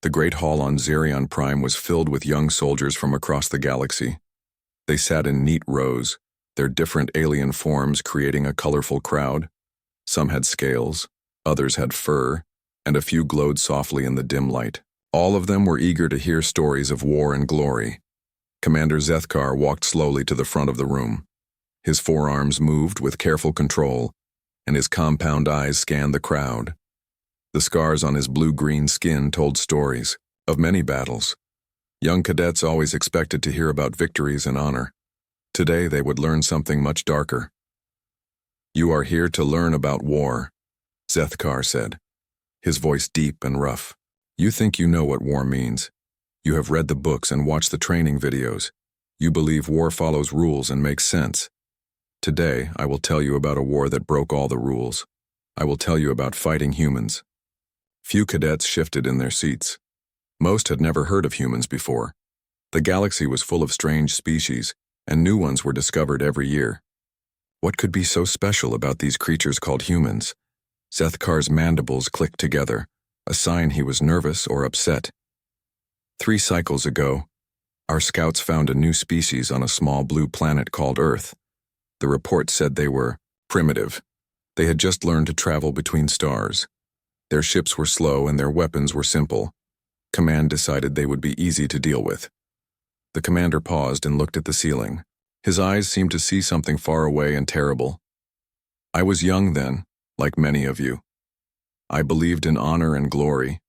The great hall on Xerion Prime was filled with young soldiers from across the galaxy. They sat in neat rows, their different alien forms creating a colorful crowd. Some had scales, others had fur, and a few glowed softly in the dim light. All of them were eager to hear stories of war and glory. Commander Zethkar walked slowly to the front of the room. His forearms moved with careful control, and his compound eyes scanned the crowd. The scars on his blue-green skin told stories of many battles. Young cadets always expected to hear about victories and honor. Today they would learn something much darker. "You are here to learn about war," Zethkar said, his voice deep and rough. "You think you know what war means. You have read the books and watched the training videos. You believe war follows rules and makes sense. Today, I will tell you about a war that broke all the rules. I will tell you about fighting humans." Few cadets shifted in their seats. Most had never heard of humans before. The galaxy was full of strange species, and new ones were discovered every year. What could be so special about these creatures called humans? Zethkar's mandibles clicked together, a sign he was nervous or upset. 3 cycles ago, our scouts found a new species on a small blue planet called Earth. The report said they were primitive. They had just learned to travel between stars. Their ships were slow and their weapons were simple. Command decided they would be easy to deal with. The commander paused and looked at the ceiling. His eyes seemed to see something far away and terrible. "I was young then, like many of you. I believed in honor and glory.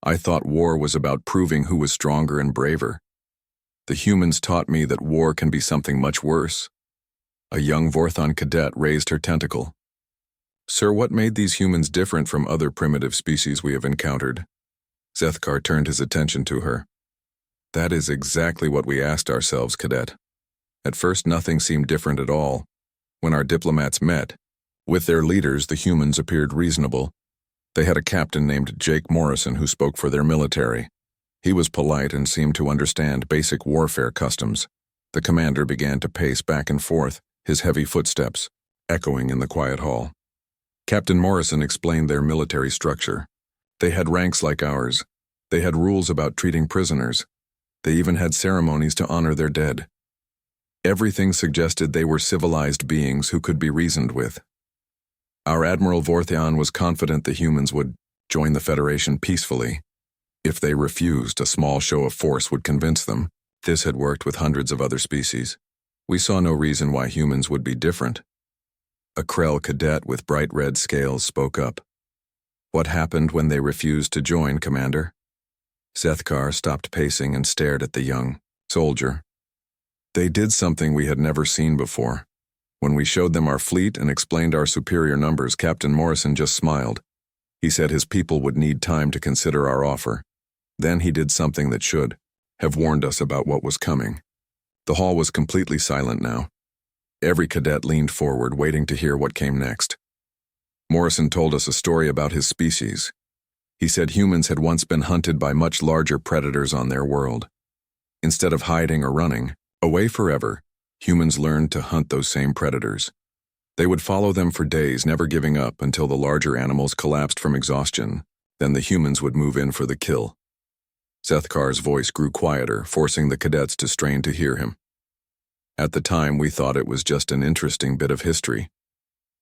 I thought war was about proving who was stronger and braver. The humans taught me that war can be something much worse." A young Vorthon cadet raised her tentacle. "Sir, what made these humans different from other primitive species we have encountered?" Zethkar turned his attention to her. "That is exactly what we asked ourselves, cadet. At first, nothing seemed different at all. When our diplomats met with their leaders, the humans appeared reasonable. They had a captain named Jake Morrison who spoke for their military. He was polite and seemed to understand basic warfare customs. The commander began to pace back and forth, his heavy footsteps echoing in the quiet hall. Captain Morrison explained their military structure. They had ranks like ours. They had rules about treating prisoners. They even had ceremonies to honor their dead. Everything suggested they were civilized beings who could be reasoned with. Our Admiral Vorthian was confident the humans would join the Federation peacefully. If they refused, a small show of force would convince them. This had worked with hundreds of other species. We saw no reason why humans would be different. A Krell cadet with bright red scales spoke up. "What happened when they refused to join, Commander?" Zethkar stopped pacing and stared at the young soldier. "They did something we had never seen before. When we showed them our fleet and explained our superior numbers, Captain Morrison just smiled. He said his people would need time to consider our offer. Then he did something that should have warned us about what was coming." The hall was completely silent now. Every cadet leaned forward, waiting to hear what came next. Morrison told us a story about his species. He said humans had once been hunted by much larger predators on their world. Instead of hiding or running away forever, humans learned to hunt those same predators. They would follow them for days, never giving up until the larger animals collapsed from exhaustion. Then the humans would move in for the kill. Zethkar's voice grew quieter, forcing the cadets to strain to hear him. At the time, we thought it was just an interesting bit of history.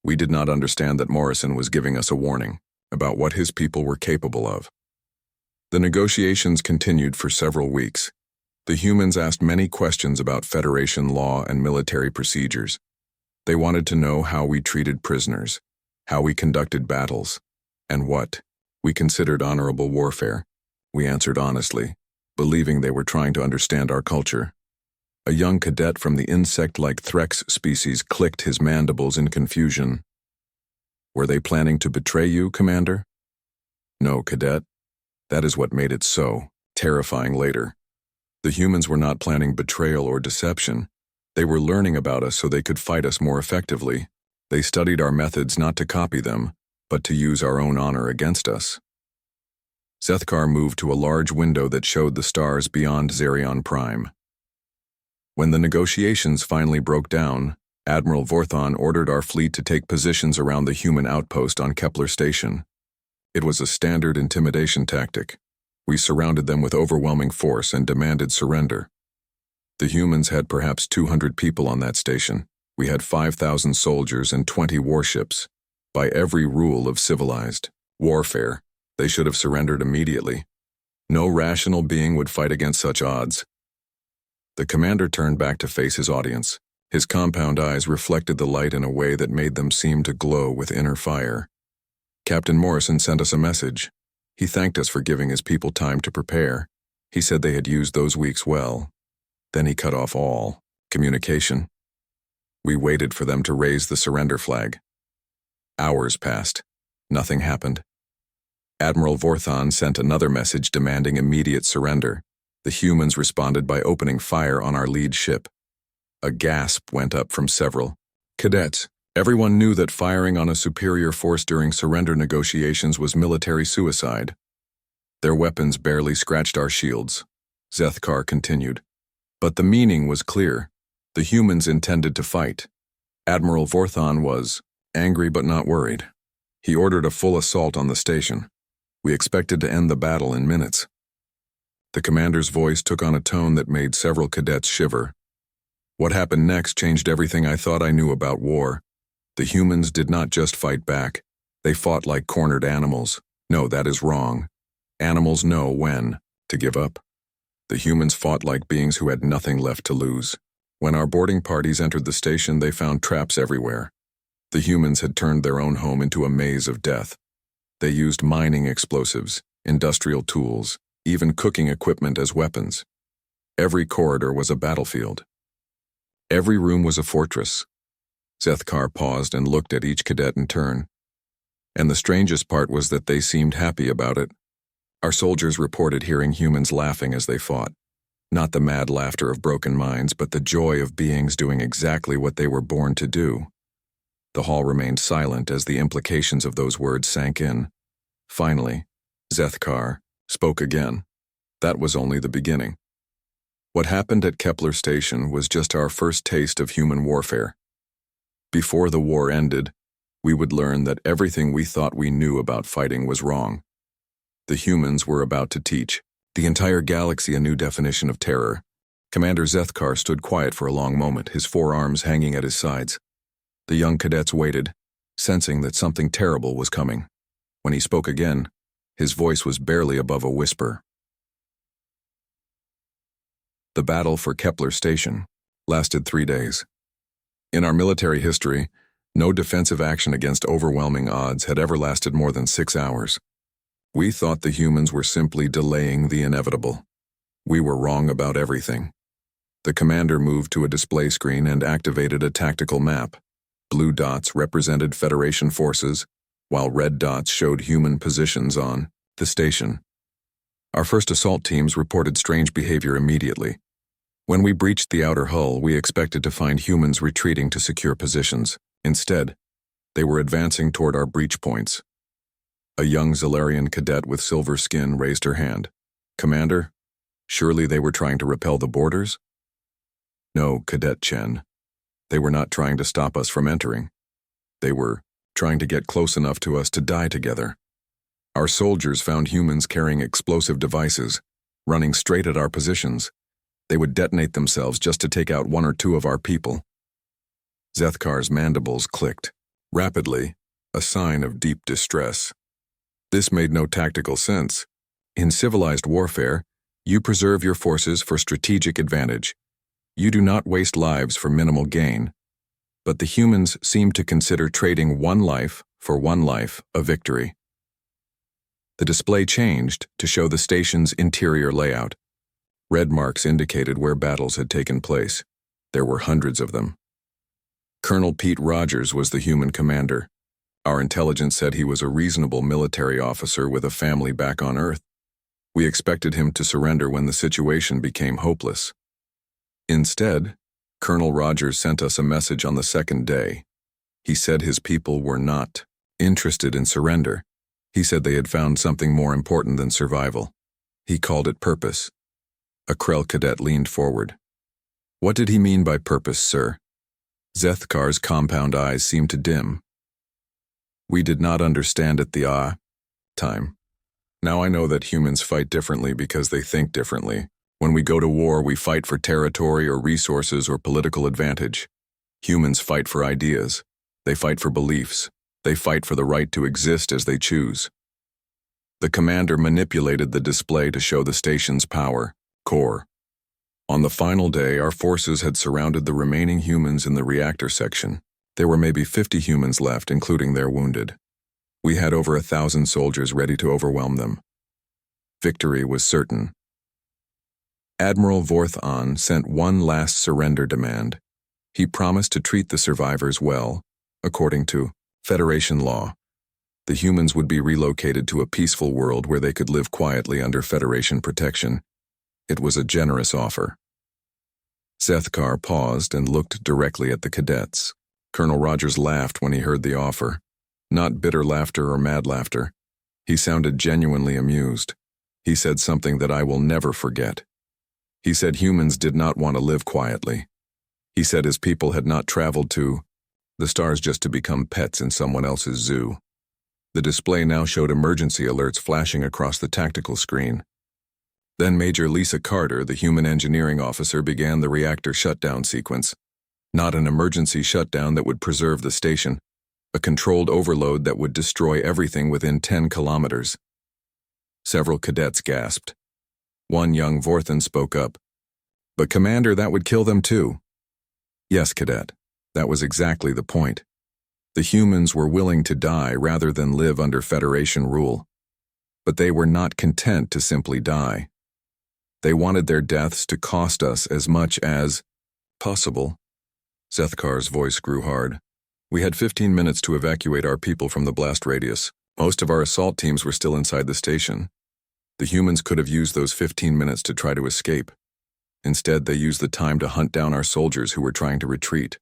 We did not understand that Morrison was giving us a warning about what his people were capable of. The negotiations continued for several weeks. The humans asked many questions about Federation law and military procedures. They wanted to know how we treated prisoners, how we conducted battles, and what we considered honorable warfare. We answered honestly, believing they were trying to understand our culture. A young cadet from the insect-like Threx species clicked his mandibles in confusion. "Were they planning to betray you, Commander?" "No, cadet. That is what made it so terrifying later. The humans were not planning betrayal or deception. They were learning about us so they could fight us more effectively. They studied our methods not to copy them, but to use our own honor against us." Zethkar moved to a large window that showed the stars beyond Xerion Prime. When the negotiations finally broke down, Admiral Vorthon ordered our fleet to take positions around the human outpost on Kepler Station. It was a standard intimidation tactic. We surrounded them with overwhelming force and demanded surrender. The humans had perhaps 200 people on that station. We had 5,000 soldiers and 20 warships. By every rule of civilized warfare, they should have surrendered immediately. No rational being would fight against such odds. The commander turned back to face his audience. His compound eyes reflected the light in a way that made them seem to glow with inner fire. Captain Morrison sent us a message. He thanked us for giving his people time to prepare. He said they had used those weeks well. Then he cut off all communication. We waited for them to raise the surrender flag. Hours passed. Nothing happened. Admiral Vorthon sent another message demanding immediate surrender. The humans responded by opening fire on our lead ship. A gasp went up from several cadets. Everyone knew that firing on a superior force during surrender negotiations was military suicide. Their weapons barely scratched our shields. Zethkar continued. But the meaning was clear. The humans intended to fight. Admiral Vorthon was angry but not worried. He ordered a full assault on the station. We expected to end the battle in minutes. The commander's voice took on a tone that made several cadets shiver. What happened next changed everything I thought I knew about war. The humans did not just fight back. They fought like cornered animals. No, that is wrong. Animals know when to give up. The humans fought like beings who had nothing left to lose. When our boarding parties entered the station, they found traps everywhere. The humans had turned their own home into a maze of death. They used mining explosives, industrial tools, even cooking equipment as weapons. Every corridor was a battlefield. Every room was a fortress. Zethkar paused and looked at each cadet in turn. And the strangest part was that they seemed happy about it. Our soldiers reported hearing humans laughing as they fought. Not the mad laughter of broken minds, but the joy of beings doing exactly what they were born to do. The hall remained silent as the implications of those words sank in. Finally, Zethkar spoke again. That was only the beginning. What happened at Kepler Station was just our first taste of human warfare. Before the war ended, we would learn that everything we thought we knew about fighting was wrong. The humans were about to teach the entire galaxy a new definition of terror. Commander Zethkar stood quiet for a long moment, his forearms hanging at his sides. The young cadets waited, sensing that something terrible was coming. When he spoke again, his voice was barely above a whisper. The battle for Kepler Station lasted 3 days. In our military history, no defensive action against overwhelming odds had ever lasted more than 6 hours. We thought the humans were simply delaying the inevitable. We were wrong about everything. The commander moved to a display screen and activated a tactical map. Blue dots represented Federation forces, while red dots showed human positions on the station. Our first assault teams reported strange behavior immediately. When we breached the outer hull, we expected to find humans retreating to secure positions. Instead, they were advancing toward our breach points. A young Zalarian cadet with silver skin raised her hand. Commander, surely they were trying to repel the boarders? No, Cadet Chen. They were not trying to stop us from entering. They were trying to get close enough to us to die together. Our soldiers found humans carrying explosive devices, running straight at our positions. They would detonate themselves just to take out 1 or 2 of our people. Zethkar's mandibles clicked. Rapidly, a sign of deep distress. This made no tactical sense. In civilized warfare, you preserve your forces for strategic advantage. You do not waste lives for minimal gain. But the humans seemed to consider trading 1 life for 1 life a victory. The display changed to show the station's interior layout. Red marks indicated where battles had taken place. There were hundreds of them. Colonel Pete Rogers was the human commander. Our intelligence said he was a reasonable military officer with a family back on Earth. We expected him to surrender when the situation became hopeless. Instead, Colonel Rogers sent us a message on the 2nd day. He said his people were not interested in surrender. He said they had found something more important than survival. He called it purpose. A Krell cadet leaned forward. What did he mean by purpose, sir? Zethkar's compound eyes seemed to dim. We did not understand at the time. Now I know that humans fight differently because they think differently. When we go to war, we fight for territory or resources or political advantage. Humans fight for ideas. They fight for beliefs. They fight for the right to exist as they choose. The commander manipulated the display to show the station's power, core. On the final day, our forces had surrounded the remaining humans in the reactor section. There were maybe 50 humans left, including their wounded. We had over 1,000 soldiers ready to overwhelm them. Victory was certain. Admiral Vorth sent one last surrender demand. He promised to treat the survivors well, according to Federation law. The humans would be relocated to a peaceful world where they could live quietly under Federation protection. It was a generous offer. Zethkar paused and looked directly at the cadets. Colonel Rogers laughed when he heard the offer. Not bitter laughter or mad laughter. He sounded genuinely amused. He said something that I will never forget. He said humans did not want to live quietly. He said his people had not traveled to the stars just to become pets in someone else's zoo. The display now showed emergency alerts flashing across the tactical screen. Then Major Lisa Carter, the human engineering officer, began the reactor shutdown sequence. Not an emergency shutdown that would preserve the station, a controlled overload that would destroy everything within 10 kilometers. Several cadets gasped. One young Vorthan spoke up. "But Commander, that would kill them too." "Yes, cadet. That was exactly the point. The humans were willing to die rather than live under Federation rule. But they were not content to simply die. They wanted their deaths to cost us as much as possible." Zethkar's voice grew hard. "We had 15 minutes to evacuate our people from the blast radius. Most of our assault teams were still inside the station. The humans could have used those 15 minutes to try to escape. Instead, they used the time to hunt down our soldiers who were trying to retreat."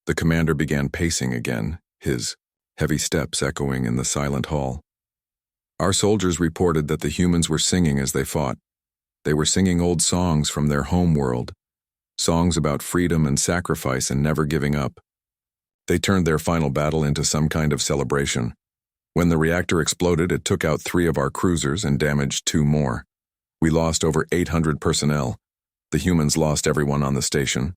The commander began pacing again, his heavy steps echoing in the silent hall. Our soldiers reported that the humans were singing as they fought. They were singing old songs from their home world, songs about freedom and sacrifice and never giving up. They turned their final battle into some kind of celebration. When the reactor exploded, it took out 3 of our cruisers and damaged 2 more. We lost over 800 personnel. The humans lost everyone on the station.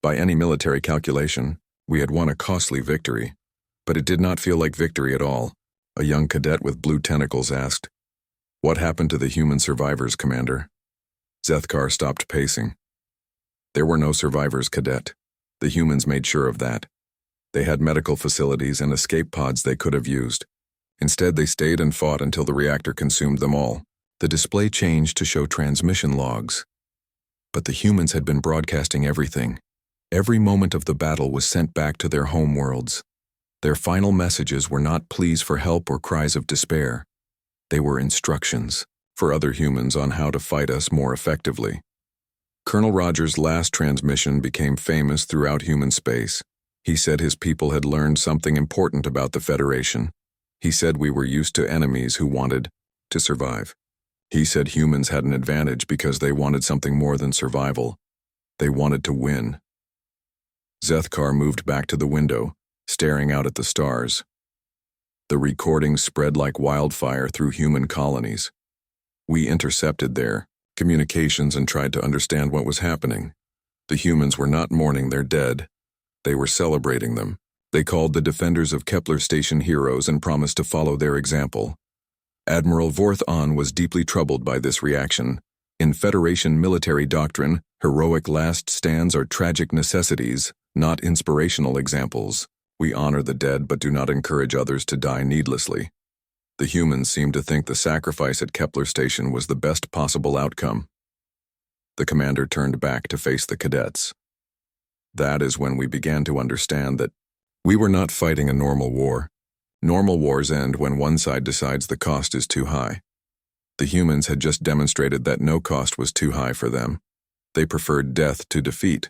By any military calculation, we had won a costly victory. But it did not feel like victory at all. A young cadet with blue tentacles asked, "What happened to the human survivors, Commander?" Zethkar stopped pacing. "There were no survivors, cadet. The humans made sure of that. They had medical facilities and escape pods they could have used. Instead, they stayed and fought until the reactor consumed them all." The display changed to show transmission logs. But the humans had been broadcasting everything. Every moment of the battle was sent back to their home worlds. Their final messages were not pleas for help or cries of despair. They were instructions for other humans on how to fight us more effectively. Colonel Rogers' last transmission became famous throughout human space. He said his people had learned something important about the Federation. He said we were used to enemies who wanted to survive. He said humans had an advantage because they wanted something more than survival. They wanted to win. Zethkar moved back to the window, staring out at the stars. The recordings spread like wildfire through human colonies. We intercepted their communications and tried to understand what was happening. The humans were not mourning their dead. They were celebrating them. They called the defenders of Kepler Station heroes and promised to follow their example. Admiral Vorth was deeply troubled by this reaction. In Federation military doctrine, heroic last stands are tragic necessities, not inspirational examples. We honor the dead but do not encourage others to die needlessly. The humans seemed to think the sacrifice at Kepler Station was the best possible outcome. The commander turned back to face the cadets. That is when we began to understand that we were not fighting a normal war. Normal wars end when one side decides the cost is too high. The humans had just demonstrated that no cost was too high for them. They preferred death to defeat.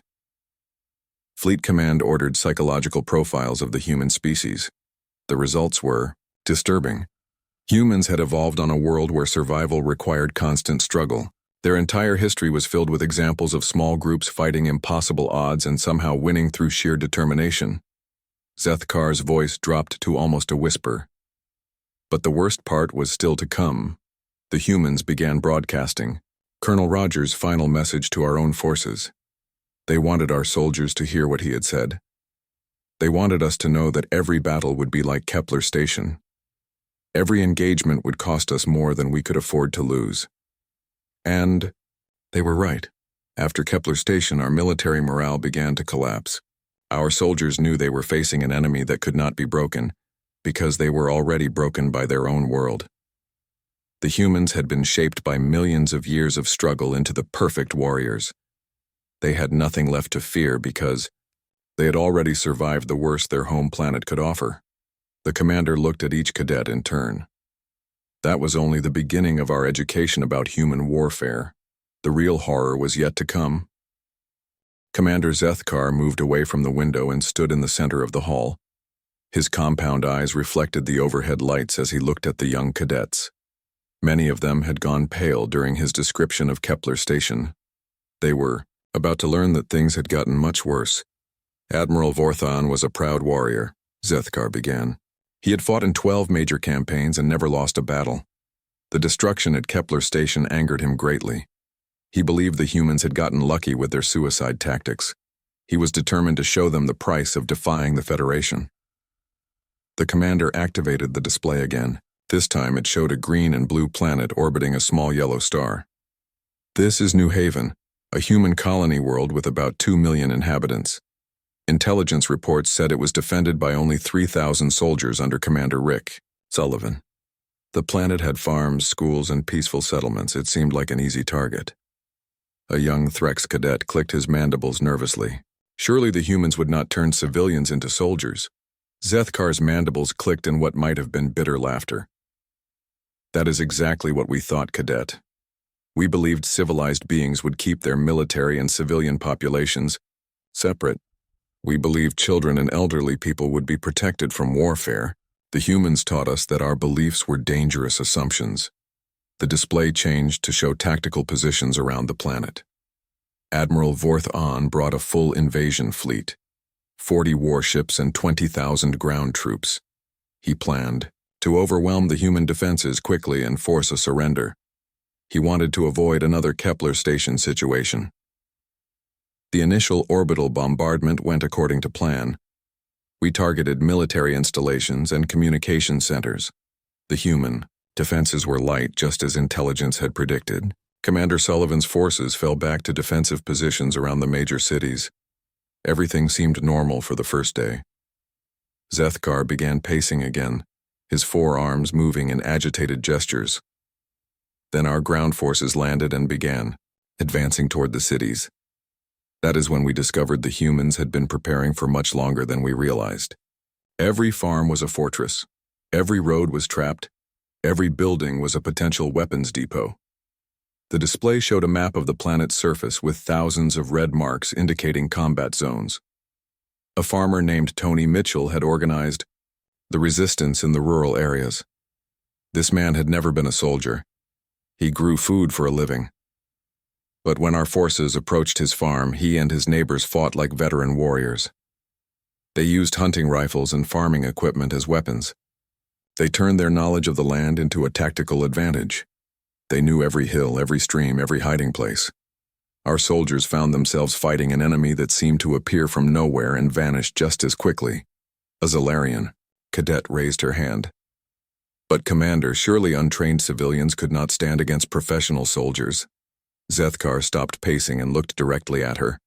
Fleet Command ordered psychological profiles of the human species. The results were disturbing. Humans had evolved on a world where survival required constant struggle. Their entire history was filled with examples of small groups fighting impossible odds and somehow winning through sheer determination. Zethkar's voice dropped to almost a whisper. But the worst part was still to come. The humans began broadcasting Colonel Rogers' final message to our own forces. They wanted our soldiers to hear what he had said. They wanted us to know that every battle would be like Kepler Station. Every engagement would cost us more than we could afford to lose. And they were right. After Kepler Station, our military morale began to collapse. Our soldiers knew they were facing an enemy that could not be broken, because they were already broken by their own world. The humans had been shaped by millions of years of struggle into the perfect warriors. They had nothing left to fear because they had already survived the worst their home planet could offer. The commander looked at each cadet in turn. That was only the beginning of our education about human warfare. The real horror was yet to come. Commander Zethkar moved away from the window and stood in the center of the hall. His compound eyes reflected the overhead lights as he looked at the young cadets. Many of them had gone pale during his description of Kepler Station. They were about to learn that things had gotten much worse. Admiral Vorthon was a proud warrior, Zethkar began. He had fought in 12 major campaigns and never lost a battle. The destruction at Kepler Station angered him greatly. He believed the humans had gotten lucky with their suicide tactics. He was determined to show them the price of defying the Federation. The commander activated the display again. This time it showed a green and blue planet orbiting a small yellow star. This is New Haven, a human colony world with about 2 million inhabitants. Intelligence reports said it was defended by only 3,000 soldiers under Commander Rick Sullivan. The planet had farms, schools, and peaceful settlements. It seemed like an easy target. A young Threx cadet clicked his mandibles nervously. Surely the humans would not turn civilians into soldiers. Zethkar's mandibles clicked in what might have been bitter laughter. That is exactly what we thought, cadet. We believed civilized beings would keep their military and civilian populations separate. We believed children and elderly people would be protected from warfare. The humans taught us that our beliefs were dangerous assumptions. The display changed to show tactical positions around the planet. Admiral Vorthon brought a full invasion fleet, 40 warships and 20,000 ground troops. He planned to overwhelm the human defenses quickly and force a surrender. He wanted to avoid another Kepler Station situation. The initial orbital bombardment went according to plan. We targeted military installations and communication centers. The human defenses were light, just as intelligence had predicted. Commander Sullivan's forces fell back to defensive positions around the major cities. Everything seemed normal for the first day. Zethkar began pacing again, his forearms moving in agitated gestures. Then our ground forces landed and began advancing toward the cities. That is when we discovered the humans had been preparing for much longer than we realized. Every farm was a fortress. Every road was trapped. Every building was a potential weapons depot. The display showed a map of the planet's surface with thousands of red marks indicating combat zones. A farmer named Tony Mitchell had organized the resistance in the rural areas. This man had never been a soldier. He grew food for a living. But when our forces approached his farm, he and his neighbors fought like veteran warriors. They used hunting rifles and farming equipment as weapons. They turned their knowledge of the land into a tactical advantage. They knew every hill, every stream, every hiding place. Our soldiers found themselves fighting an enemy that seemed to appear from nowhere and vanish just as quickly. A Zalarian cadet raised her hand. But Commander, surely untrained civilians could not stand against professional soldiers. Zethkar stopped pacing and looked directly at her.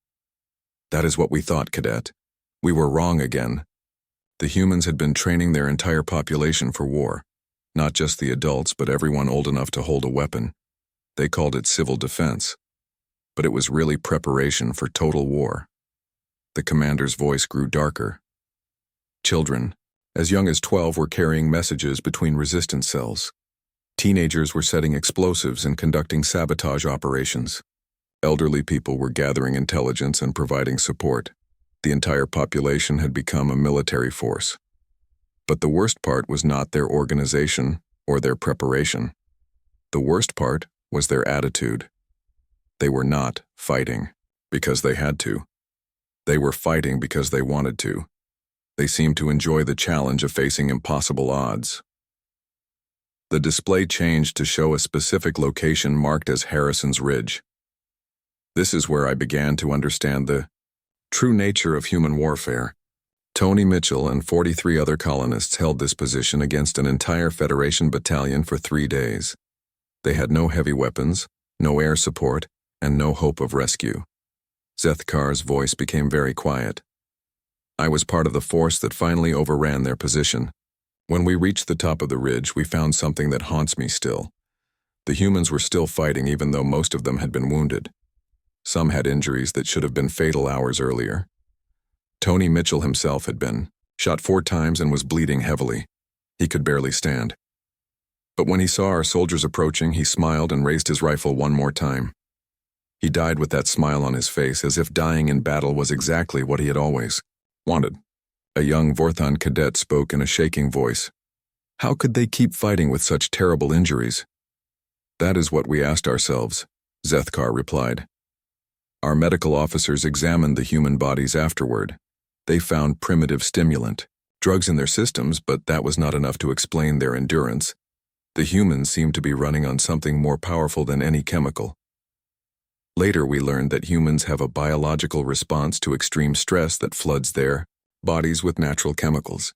That is what we thought, cadet. We were wrong again. The humans had been training their entire population for war. Not just the adults, but everyone old enough to hold a weapon. They called it civil defense. But it was really preparation for total war. The commander's voice grew darker. Children, as young as 12, were carrying messages between resistance cells. Teenagers were setting explosives and conducting sabotage operations. Elderly people were gathering intelligence and providing support. The entire population had become a military force. But the worst part was not their organization or their preparation. The worst part was their attitude. They were not fighting because they had to. They were fighting because they wanted to. They seemed to enjoy the challenge of facing impossible odds. The display changed to show a specific location marked as Harrison's Ridge. This is where I began to understand the true nature of human warfare. Tony Mitchell and 43 other colonists held this position against an entire Federation battalion for 3 days. They had no heavy weapons, no air support, and no hope of rescue. Zethkar's voice became very quiet. I was part of the force that finally overran their position. When we reached the top of the ridge, we found something that haunts me still. The humans were still fighting even though most of them had been wounded. Some had injuries that should have been fatal hours earlier. Tony Mitchell himself had been shot 4 times and was bleeding heavily. He could barely stand. But when he saw our soldiers approaching, he smiled and raised his rifle one more time. He died with that smile on his face, as if dying in battle was exactly what he had always wanted. A young Vorthon cadet spoke in a shaking voice. How could they keep fighting with such terrible injuries? That is what we asked ourselves, Zethkar replied. Our medical officers examined the human bodies afterward. They found primitive stimulant, drugs in their systems, but that was not enough to explain their endurance. The humans seemed to be running on something more powerful than any chemical. Later we learned that humans have a biological response to extreme stress that floods their bodies with natural chemicals.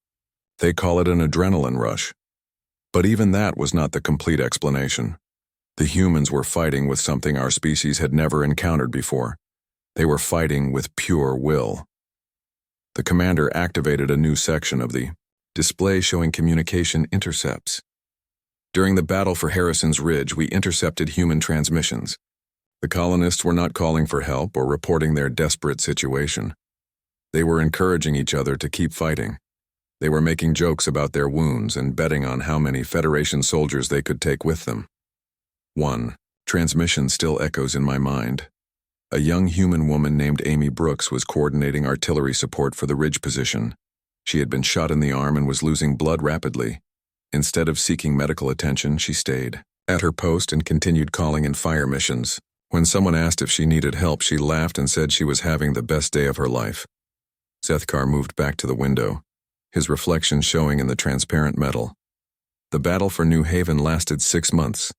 They call it an adrenaline rush. But even that was not the complete explanation. The humans were fighting with something our species had never encountered before. They were fighting with pure will. The commander activated a new section of the display showing communication intercepts. During the battle for Harrison's Ridge, we intercepted human transmissions. The colonists were not calling for help or reporting their desperate situation. They were encouraging each other to keep fighting. They were making jokes about their wounds and betting on how many Federation soldiers they could take with them. One transmission still echoes in my mind. A young human woman named Amy Brooks was coordinating artillery support for the ridge position. She had been shot in the arm and was losing blood rapidly. Instead of seeking medical attention, she stayed at her post and continued calling in fire missions. When someone asked if she needed help, she laughed and said she was having the best day of her life. Zethkar moved back to the window, his reflection showing in the transparent metal. The battle for New Haven lasted 6 months.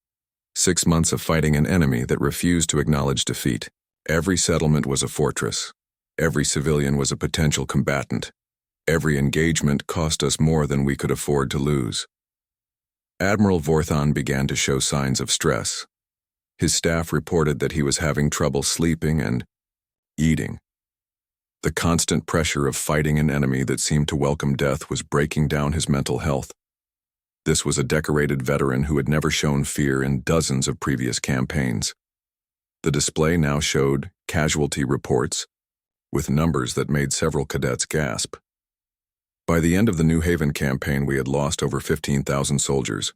6 months of fighting an enemy that refused to acknowledge defeat. Every settlement was a fortress. Every civilian was a potential combatant. Every engagement cost us more than we could afford to lose. Admiral Vorthon began to show signs of stress. His staff reported that he was having trouble sleeping and eating. The constant pressure of fighting an enemy that seemed to welcome death was breaking down his mental health. This was a decorated veteran who had never shown fear in dozens of previous campaigns. The display now showed casualty reports, with numbers that made several cadets gasp. By the end of the New Haven campaign, we had lost over 15,000 soldiers.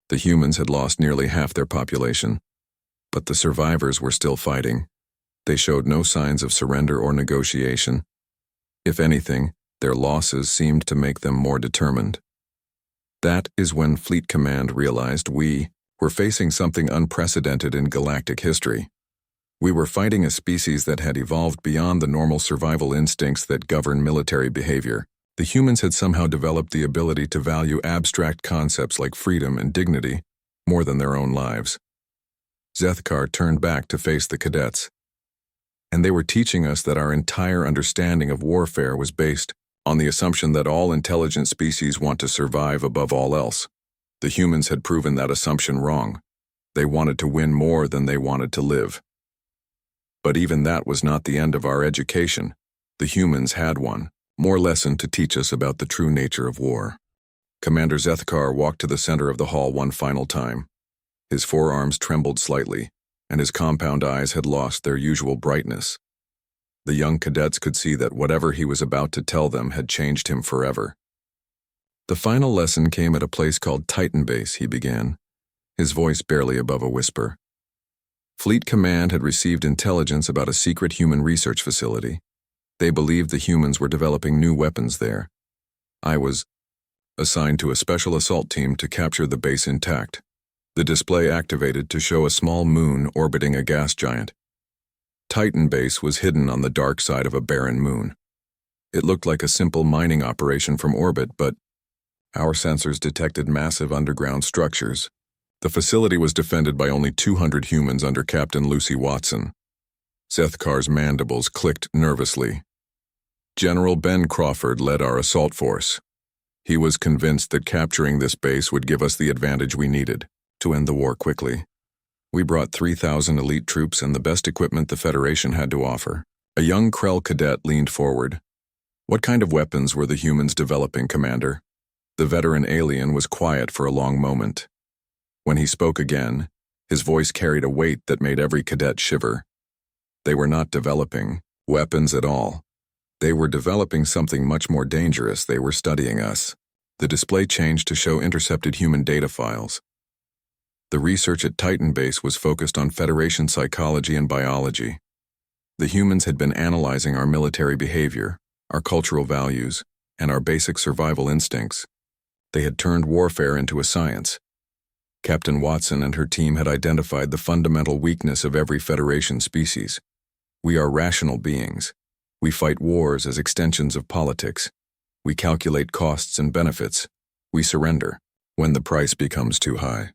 The humans had lost nearly half their population, but the survivors were still fighting. They showed no signs of surrender or negotiation. If anything, their losses seemed to make them more determined. That is when Fleet Command realized we were facing something unprecedented in galactic history. We were fighting a species that had evolved beyond the normal survival instincts that govern military behavior. The humans had somehow developed the ability to value abstract concepts like freedom and dignity more than their own lives. Zethkar turned back to face the cadets. And they were teaching us that our entire understanding of warfare was based on the assumption that all intelligent species want to survive above all else. The humans had proven that assumption wrong. They wanted to win more than they wanted to live. But even that was not the end of our education. The humans had one more lesson to teach us about the true nature of war. Commander Zethkar walked to the center of the hall one final time. His forearms trembled slightly, and his compound eyes had lost their usual brightness. The young cadets could see that whatever he was about to tell them had changed him forever. The final lesson came at a place called Titan Base, he began, his voice barely above a whisper. Fleet Command had received intelligence about a secret human research facility. They believed the humans were developing new weapons there. I was assigned to a special assault team to capture the base intact. The display activated to show a small moon orbiting a gas giant. Titan Base was hidden on the dark side of a barren moon. It looked like a simple mining operation from orbit, but Our sensors detected massive underground structures. The facility was defended by only 200 humans under Captain Lucy Watson. Zethkar's mandibles clicked nervously. General Ben Crawford led our assault force. He was convinced that capturing this base would give us the advantage we needed to end the war quickly. We brought 3,000 elite troops and the best equipment the Federation had to offer. A young Krell cadet leaned forward. What kind of weapons were the humans developing, Commander? The veteran alien was quiet for a long moment. When he spoke again, his voice carried a weight that made every cadet shiver. They were not developing weapons at all. They were developing something much more dangerous. They were studying us. The display changed to show intercepted human data files. The research at Titan Base was focused on Federation psychology and biology. The humans had been analyzing our military behavior, our cultural values, and our basic survival instincts. They had turned warfare into a science. Captain Watson and her team had identified the fundamental weakness of every Federation species. We are rational beings. We fight wars as extensions of politics. We calculate costs and benefits. We surrender when the price becomes too high.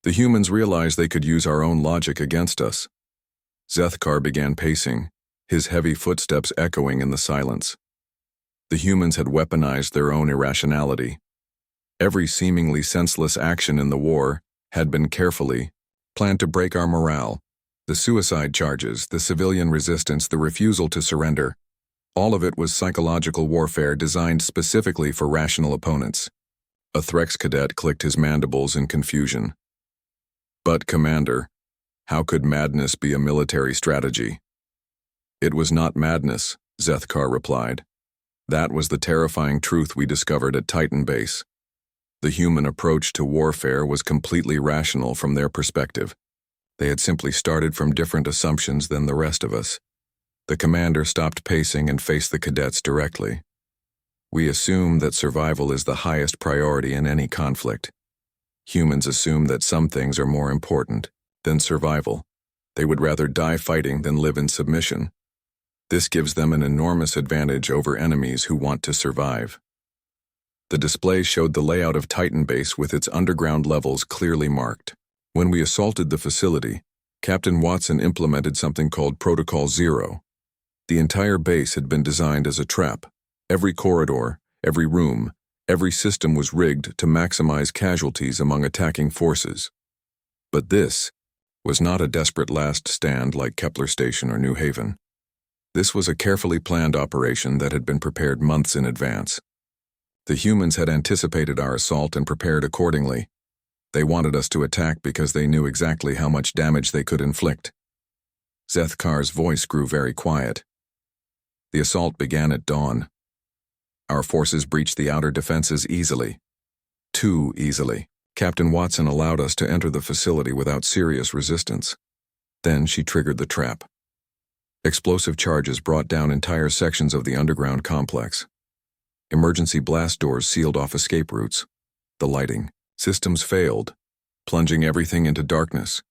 The humans realized they could use our own logic against us. Zethkar began pacing, his heavy footsteps echoing in the silence. The humans had weaponized their own irrationality. Every seemingly senseless action in the war had been carefully planned to break our morale. The suicide charges, the civilian resistance, the refusal to surrender. All of it was psychological warfare designed specifically for rational opponents. A Threx cadet clicked his mandibles in confusion. But, Commander, how could madness be a military strategy? It was not madness, Zethkar replied. That was the terrifying truth we discovered at Titan Base. The human approach to warfare was completely rational from their perspective. They had simply started from different assumptions than the rest of us. The commander stopped pacing and faced the cadets directly. We assume that survival is the highest priority in any conflict. Humans assume that some things are more important than survival. They would rather die fighting than live in submission. This gives them an enormous advantage over enemies who want to survive. The display showed the layout of Titan Base with its underground levels clearly marked. When we assaulted the facility, Captain Watson implemented something called Protocol Zero. The entire base had been designed as a trap. Every corridor, every room, every system was rigged to maximize casualties among attacking forces. But this was not a desperate last stand like Kepler Station or New Haven. This was a carefully planned operation that had been prepared months in advance. The humans had anticipated our assault and prepared accordingly. They wanted us to attack because they knew exactly how much damage they could inflict. Zethkar's voice grew very quiet. The assault began at dawn. Our forces breached the outer defenses easily. Too easily. Captain Watson allowed us to enter the facility without serious resistance. Then she triggered the trap. Explosive charges brought down entire sections of the underground complex. Emergency blast doors sealed off escape routes. The lighting systems failed, plunging everything into darkness.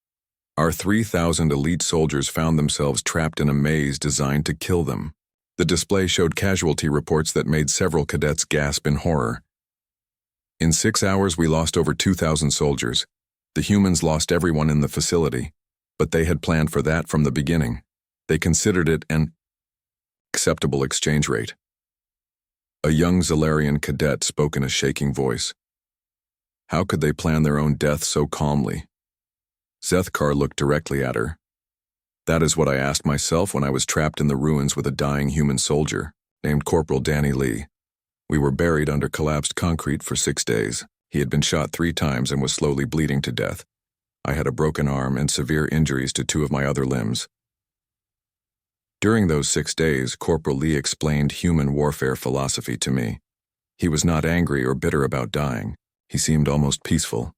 Our 3,000 elite soldiers found themselves trapped in a maze designed to kill them. The display showed casualty reports that made several cadets gasp in horror. In 6 hours, we lost over 2,000 soldiers. The humans lost everyone in the facility, but they had planned for that from the beginning. They considered it an acceptable exchange rate. A young Zalarian cadet spoke in a shaking voice. How could they plan their own death so calmly? Zethkar looked directly at her. That is what I asked myself when I was trapped in the ruins with a dying human soldier, named Corporal Danny Lee. We were buried under collapsed concrete for 6 days. He had been shot 3 times and was slowly bleeding to death. I had a broken arm and severe injuries to 2 of my other limbs. During those 6 days, Corporal Lee explained human warfare philosophy to me. He was not angry or bitter about dying. He seemed almost peaceful.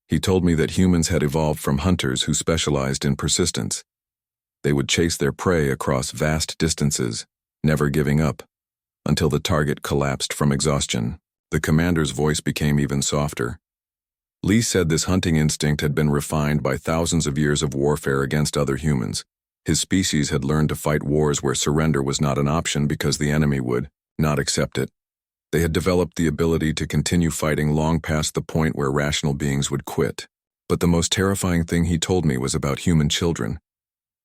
He told me that humans had evolved from hunters who specialized in persistence. They would chase their prey across vast distances, never giving up, until the target collapsed from exhaustion. The commander's voice became even softer. Lee said this hunting instinct had been refined by thousands of years of warfare against other humans. His species had learned to fight wars where surrender was not an option because the enemy would not accept it. They had developed the ability to continue fighting long past the point where rational beings would quit. But the most terrifying thing he told me was about human children.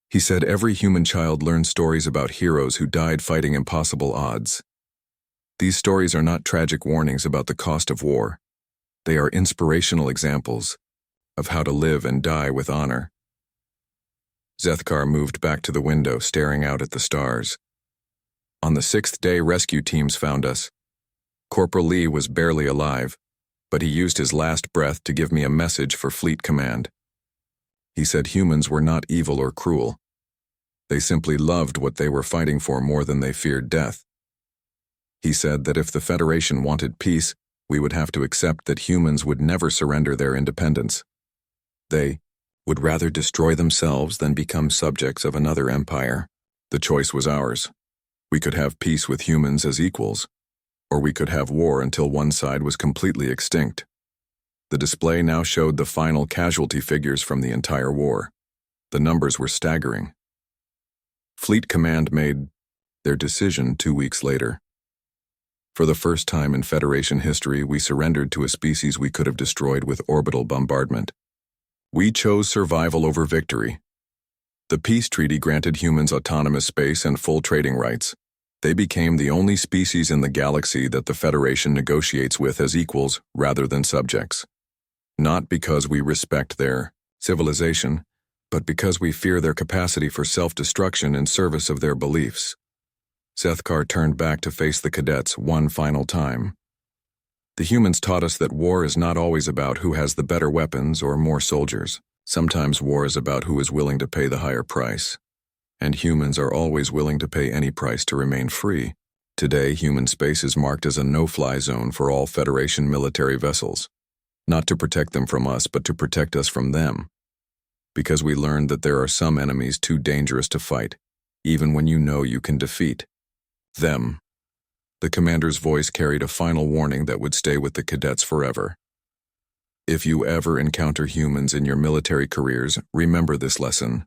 He said every human child learned stories about heroes who died fighting impossible odds. These stories are not tragic warnings about the cost of war. They are inspirational examples of how to live and die with honor. Zethkar moved back to the window, staring out at the stars. On the 6th day, rescue teams found us. Corporal Lee was barely alive, but he used his last breath to give me a message for Fleet Command. He said humans were not evil or cruel. They simply loved what they were fighting for more than they feared death. He said that if the Federation wanted peace, we would have to accept that humans would never surrender their independence. They would rather destroy themselves than become subjects of another empire. The choice was ours. We could have peace with humans as equals, or we could have war until one side was completely extinct. The display now showed the final casualty figures from the entire war. The numbers were staggering. Fleet Command made their decision 2 weeks later. For the first time in Federation history, we surrendered to a species we could have destroyed with orbital bombardment. We chose survival over victory. The peace treaty granted humans autonomous space and full trading rights. They became the only species in the galaxy that the Federation negotiates with as equals rather than subjects. Not because we respect their civilization, but because we fear their capacity for self-destruction in service of their beliefs. Zethkar turned back to face the cadets one final time. The humans taught us that war is not always about who has the better weapons or more soldiers. Sometimes war is about who is willing to pay the higher price. And humans are always willing to pay any price to remain free. Today, human space is marked as a no-fly zone for all Federation military vessels. Not to protect them from us, but to protect us from them. Because we learned that there are some enemies too dangerous to fight, even when you know you can defeat them. The commander's voice carried a final warning that would stay with the cadets forever. If you ever encounter humans in your military careers, remember this lesson.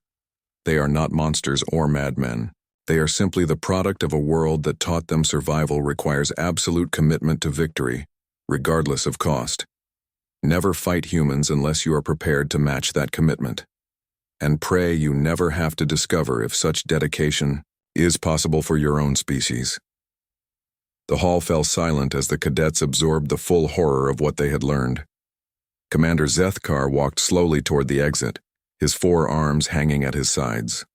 They are not monsters or madmen. They are simply the product of a world that taught them survival requires absolute commitment to victory, regardless of cost. Never fight humans unless you are prepared to match that commitment. And pray you never have to discover if such dedication is possible for your own species. The hall fell silent as the cadets absorbed the full horror of what they had learned. Commander Zethkar walked slowly toward the exit, his 4 arms hanging at his sides.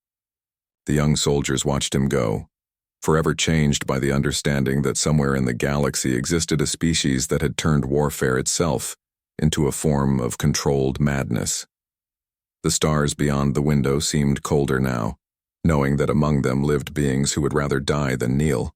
The young soldiers watched him go, forever changed by the understanding that somewhere in the galaxy existed a species that had turned warfare itself into a form of controlled madness. The stars beyond the window seemed colder now, knowing that among them lived beings who would rather die than kneel.